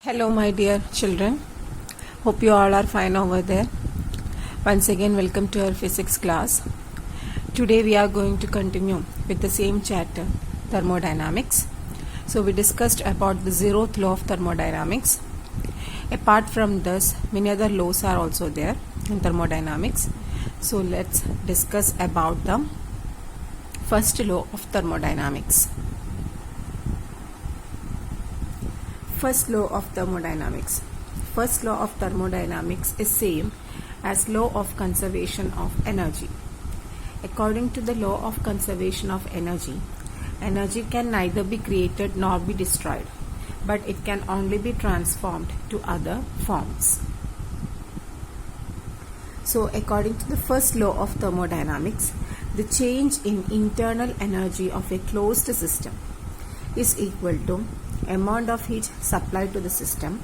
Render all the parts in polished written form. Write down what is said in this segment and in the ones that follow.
Hello, my dear children. Hope you all are fine over there. Once again, welcome to our physics class. Today, we are going to continue with the same chapter, thermodynamics. So, we discussed about the zeroth law of thermodynamics. Apart from this, many other laws are also there in thermodynamics. So, let's discuss about the first law of thermodynamics. First law of thermodynamics. First law of thermodynamics is same as law of conservation of energy. According to the law of conservation of energy, energy can neither be created nor be destroyed, but it can only be transformed to other forms. So, according to the first law of thermodynamics, the change in internal energy of a closed system is equal to amount of heat supplied to the system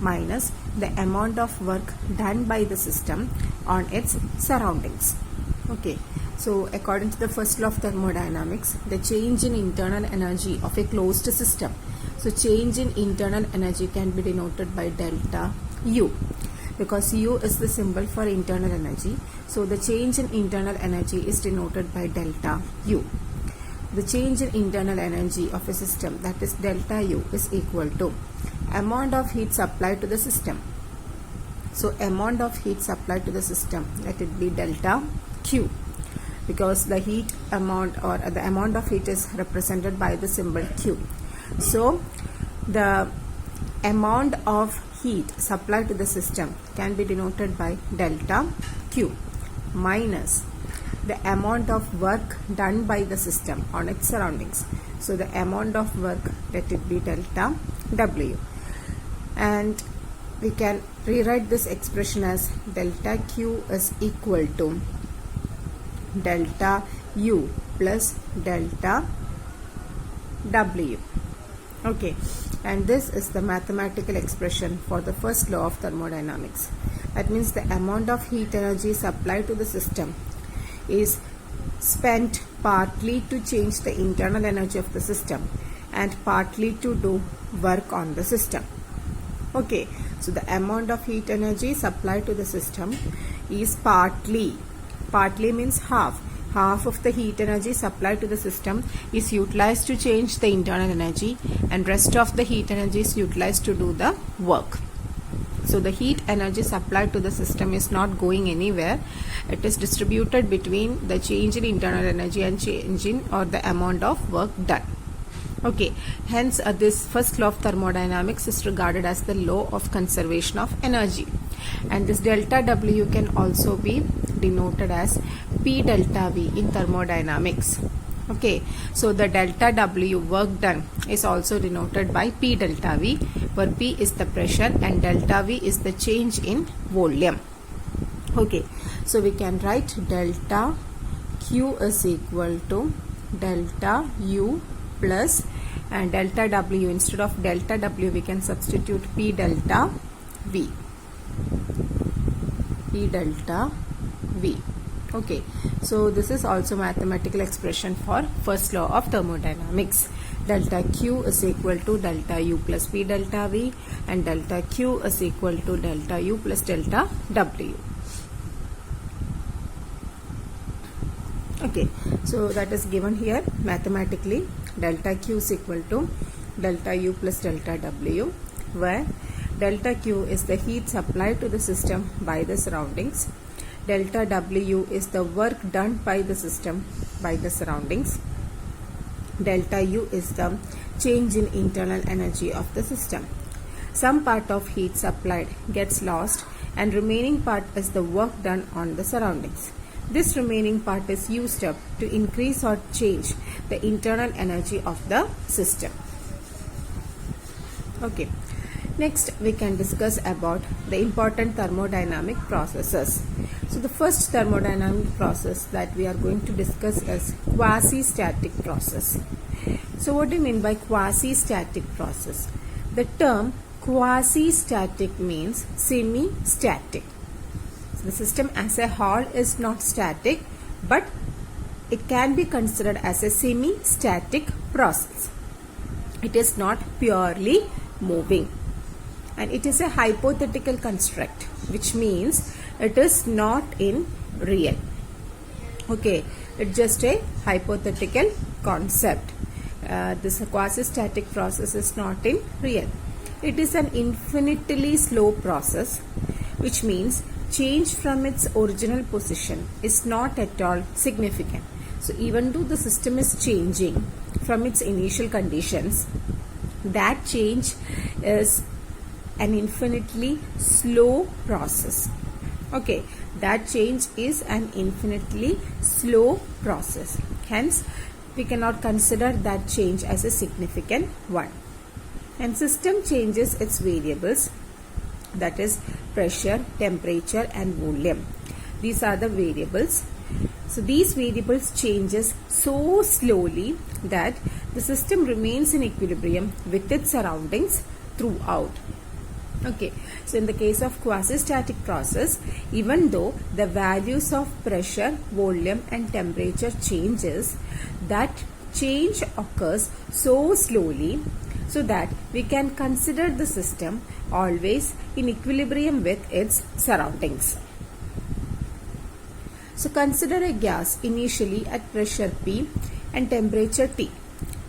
minus the amount of work done by the system on its surroundings. Okay, so according to the first law of thermodynamics, the change in internal energy of a closed system. So change in internal energy can be denoted by delta U, because U is the symbol for internal energy. So the change in internal energy is denoted by delta U. The change in internal energy of a system, that is delta U, is equal to amount of heat supplied to the system. So amount of heat supplied to the system, let it be delta Q, because the heat amount or the amount of heat is represented by the symbol Q. So the amount of heat supplied to the system can be denoted by delta Q minus the amount of work done by the system on its surroundings. So the amount of work, let it be delta W. And we can rewrite this expression as delta Q is equal to delta U plus delta W. Okay, and this is the mathematical expression for the first law of thermodynamics. That means the amount of heat energy supplied to the system is spent partly to change the internal energy of the system and partly to do work on the system. Okay, so the amount of heat energy supplied to the system is partly means half of the heat energy supplied to the system is utilized to change the internal energy, and rest of the heat energy is utilized to do the work. So the heat energy supplied to the system is not going anywhere. It is distributed between the change in internal energy and change in or the amount of work done. Okay, hence this first law of thermodynamics is regarded as the law of conservation of energy. And this delta W can also be denoted as P delta V in thermodynamics. Okay, so the delta W, work done, is also denoted by P delta V, where P is the pressure and delta V is the change in volume. Okay, so we can write delta Q is equal to delta U plus, and delta W, instead of delta W we can substitute P delta V. P delta V. Okay, so this is also mathematical expression for first law of thermodynamics. Delta Q is equal to delta U plus P delta V, and delta Q is equal to delta U plus delta W. Okay, so that is given here mathematically. Delta Q is equal to delta U plus delta W, where delta Q is the heat supplied to the system by the surroundings. Delta W is the work done by the system by the surroundings. Delta U is the change in internal energy of the system. Some part of heat supplied gets lost, and remaining part is the work done on the surroundings. This remaining part is used up to increase or change the internal energy of the system. Okay. Next, we can discuss about the important thermodynamic processes. So the first thermodynamic process that we are going to discuss is quasi-static process. So what do you mean by quasi-static process? The term quasi-static means semi-static. So the system as a whole is not static, but it can be considered as a semi-static process. It is not purely moving. and it is a hypothetical construct, which means it is not in real. Okay, it's just a hypothetical concept. This quasi-static process is not in real. It is an infinitely slow process, which means change from its original position is not at all significant. So even though the system is changing from its initial conditions, that change is an infinitely slow process. Okay, that change is an infinitely slow process. Hence, we cannot consider that change as a significant one. And system changes its variables, that is pressure, temperature and volume. These are the variables. So these variables changes so slowly that the system remains in equilibrium with its surroundings throughout. Okay, so in the case of quasi-static process, even though the values of pressure, volume and temperature changes, that change occurs so slowly so that we can consider the system always in equilibrium with its surroundings. So consider a gas initially at pressure P and temperature T.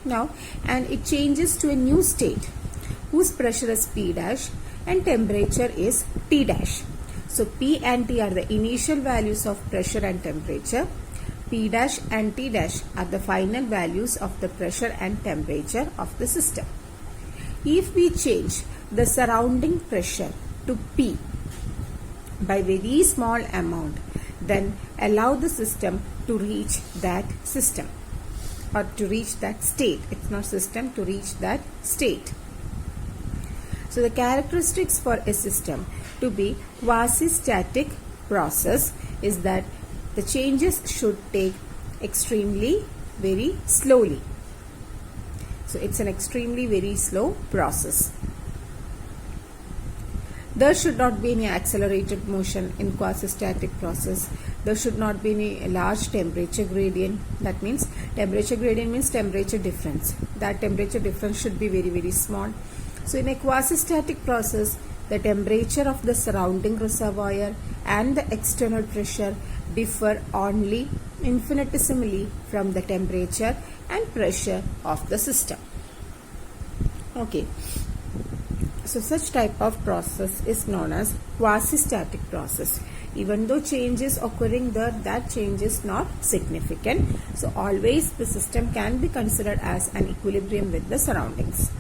Now, and it changes to a new state whose pressure is P dash and temperature is T dash. So P and T are the initial values of pressure and temperature. P dash and T dash are the final values of the pressure and temperature of the system. If we change the surrounding pressure to P by very small amount, then allow the system to reach that system or to reach that state. It's not system, to reach that state. So the characteristics for a system to be quasi-static process is that the changes should take extremely very slowly. So it's an extremely very slow process. There should not be any accelerated motion in quasi-static process. There should not be any large temperature gradient. That means temperature gradient means temperature difference. That temperature difference should be very, very small. So in a quasi-static process, the temperature of the surrounding reservoir and the external pressure differ only infinitesimally from the temperature and pressure of the system. Okay. So such type of process is known as quasi-static process. Even though change is occurring there, that change is not significant. So always the system can be considered as an equilibrium with the surroundings.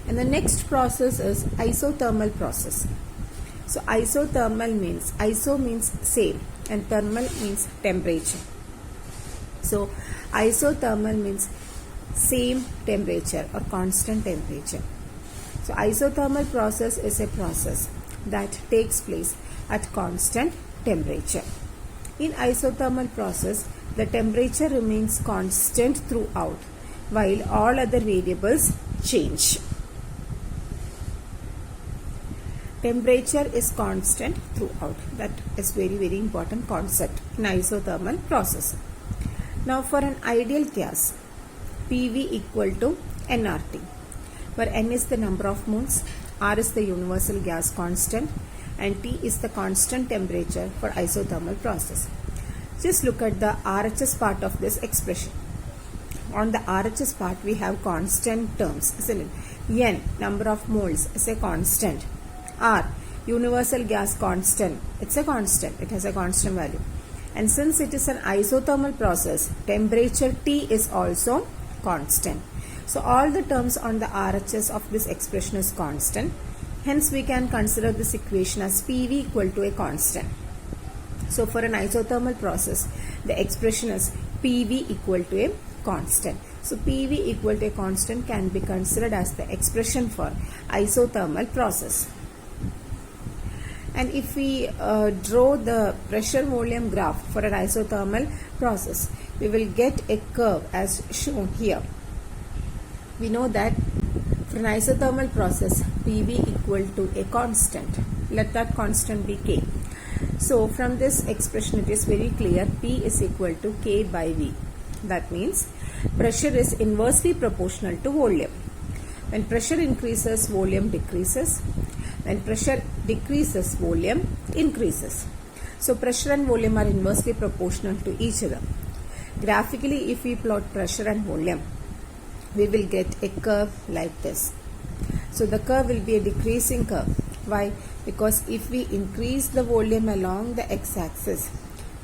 And the next process is isothermal process. So isothermal means, iso means same and thermal means temperature. So isothermal means same temperature or constant temperature. So isothermal process is a process that takes place at constant temperature. In isothermal process, the temperature remains constant throughout while all other variables change. Temperature is constant throughout. That is very, very important concept in isothermal process. Now for an ideal gas, PV equal to nRT, where N is the number of moles, R is the universal gas constant and T is the constant temperature for isothermal process. Just look at the RHS part of this expression. On the RHS part we have constant terms, isn't it? N, number of moles, is a constant. R, universal gas constant, it's a constant, it has a constant value. And since it is an isothermal process, temperature T is also constant. So all the terms on the RHS of this expression is constant. Hence we can consider this equation as PV equal to a constant. So for an isothermal process, the expression is PV equal to a constant. So PV equal to a constant can be considered as the expression for isothermal process. And if we draw the pressure volume graph for an isothermal process, we will get a curve as shown here. We know that for an isothermal process, PV equal to a constant. Let that constant be K. So from this expression it is very clear, P is equal to K by V. That means pressure is inversely proportional to volume. When pressure increases, volume decreases. When pressure decreases, volume increases. So pressure and volume are inversely proportional to each other. Graphically, if we plot pressure and volume, we will get a curve like this. So the curve will be a decreasing curve. Why? Because if we increase the volume along the x-axis,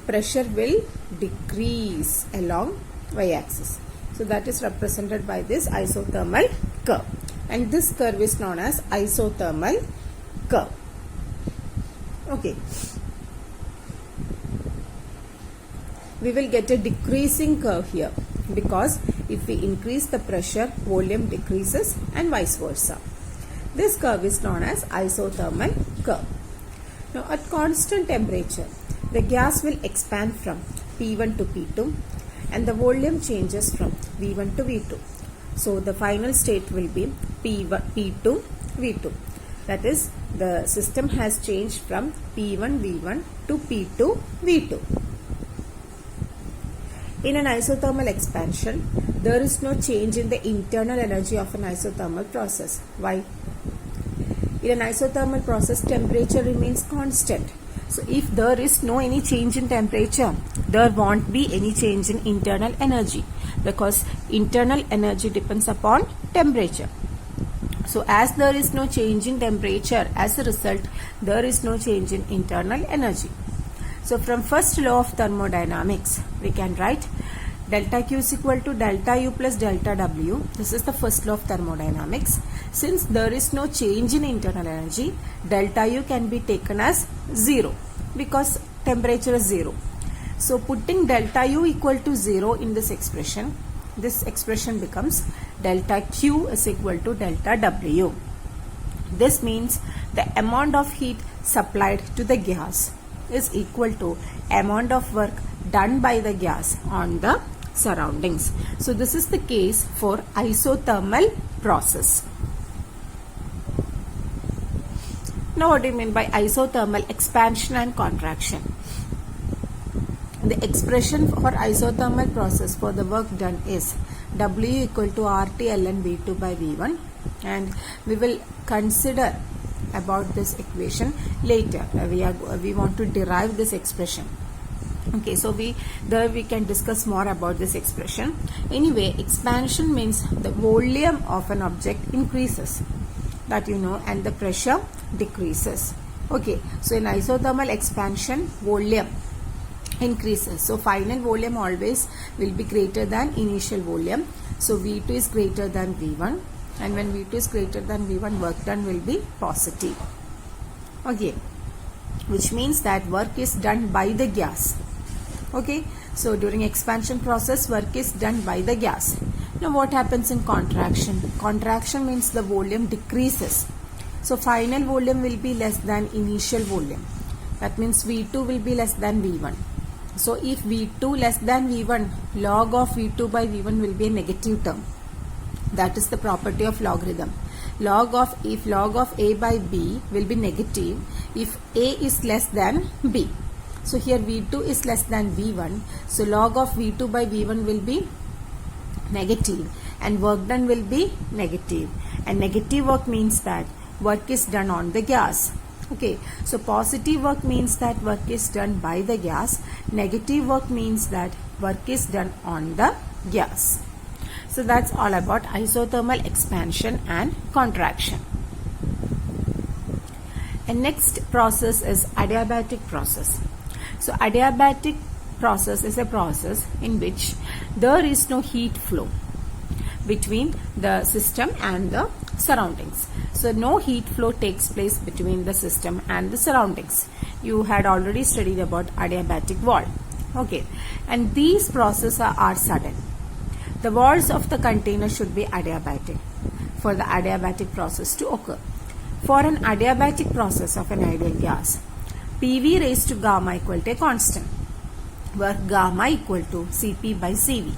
pressure will decrease along y-axis. So that is represented by this isothermal curve. And this curve is known as isothermal curve. Okay. We will get a decreasing curve here because if we increase the pressure, volume decreases and vice versa. This curve is known as isothermal curve. Now at constant temperature, the gas will expand from P1 to P2 and the volume changes from V1 to V2. So the final state will be P2 V2. That is, the system has changed from P1 V1 to P2 V2. In an isothermal expansion, there is no change in the internal energy of an isothermal process. Why? In an isothermal process, temperature remains constant. So if there is no any change in temperature, there won't be any change in internal energy because internal energy depends upon temperature. So as there is no change in temperature, as a result, there is no change in internal energy. So from first law of thermodynamics, we can write delta Q is equal to delta U plus delta W. This is the first law of thermodynamics. Since there is no change in internal energy, delta U can be taken as 0 because temperature is 0. So putting delta U equal to 0 in this expression becomes delta Q is equal to delta W. This means the amount of heat supplied to the gas is equal to amount of work done by the gas on the surroundings. So this is the case for isothermal process. Now what do you mean by isothermal expansion and contraction? The expression for isothermal process for the work done is W equal to RT ln V2 by V1, and we will consider about this equation later. We want to derive this expression. Okay, so we can discuss more about this expression. Anyway, expansion means the volume of an object increases, that you know, and the pressure decreases. Okay, so in isothermal expansion, volume increases. So final volume always will be greater than initial volume. So V2 is greater than V1, and when V2 is greater than V1, work done will be positive. Okay, which means that work is done by the gas. Okay, so during expansion process, work is done by the gas. Now what happens in contraction? Contraction means the volume decreases. So final volume will be less than initial volume. That means V2 will be less than V1. So if V2 less than V1, log of V2 by V1 will be a negative term. That is the property of logarithm. If log of A by B will be negative if A is less than B. So here V2 is less than V1. So log of V2 by V1 will be negative and work done will be negative. And negative work means that work is done on the gas. Okay, so positive work means that work is done by the gas. Negative work means that work is done on the gas. So that's all about isothermal expansion and contraction. And next process is adiabatic process. So adiabatic process is a process in which there is no heat flow between the system and the surroundings. So no heat flow takes place between the system and the surroundings. You had already studied about adiabatic wall. Okay, and these processes are sudden. The walls of the container should be adiabatic for the adiabatic process to occur. For an adiabatic process of an ideal gas, PV raised to gamma equal to a constant, where gamma equal to Cp by Cv.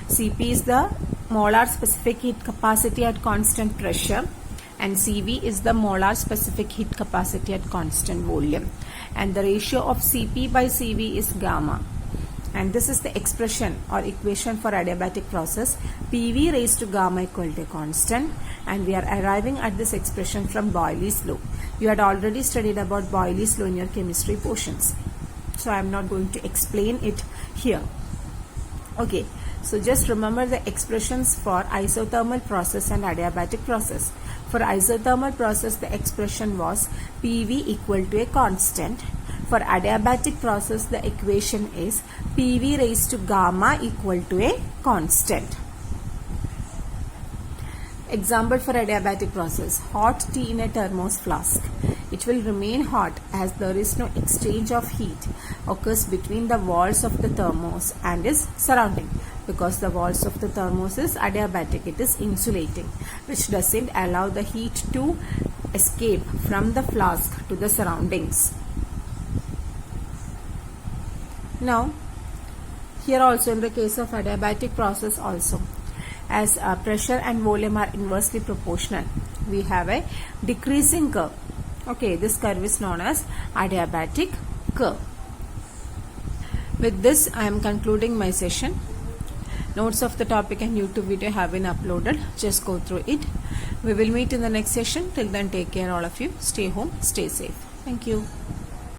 Cp is the molar specific heat capacity at constant pressure, and Cv is the molar specific heat capacity at constant volume. And the ratio of Cp by Cv is gamma. and this is the expression or equation for adiabatic process. PV raised to gamma equal to a constant, and we are arriving at this expression from Boyle's law. You had already studied about Boyle's law in your chemistry portions, so I am not going to explain it here. Okay, so just remember the expressions for isothermal process and adiabatic process. For isothermal process, the expression was PV equal to a constant. For adiabatic process, the equation is PV raised to gamma equal to a constant. Example for adiabatic process: hot tea in a thermos flask. It will remain hot as there is no exchange of heat occurs between the walls of the thermos and its surrounding. Because the walls of the thermos is adiabatic, it is insulating, which doesn't allow the heat to escape from the flask to the surroundings. Now, here also in the case of adiabatic process also, as pressure and volume are inversely proportional, we have a decreasing curve. Okay, this curve is known as adiabatic curve. With this, I am concluding my session. Notes of the topic and YouTube video have been uploaded. Just go through it. We will meet in the next session. Till then, take care all of you. Stay home, stay safe. Thank you.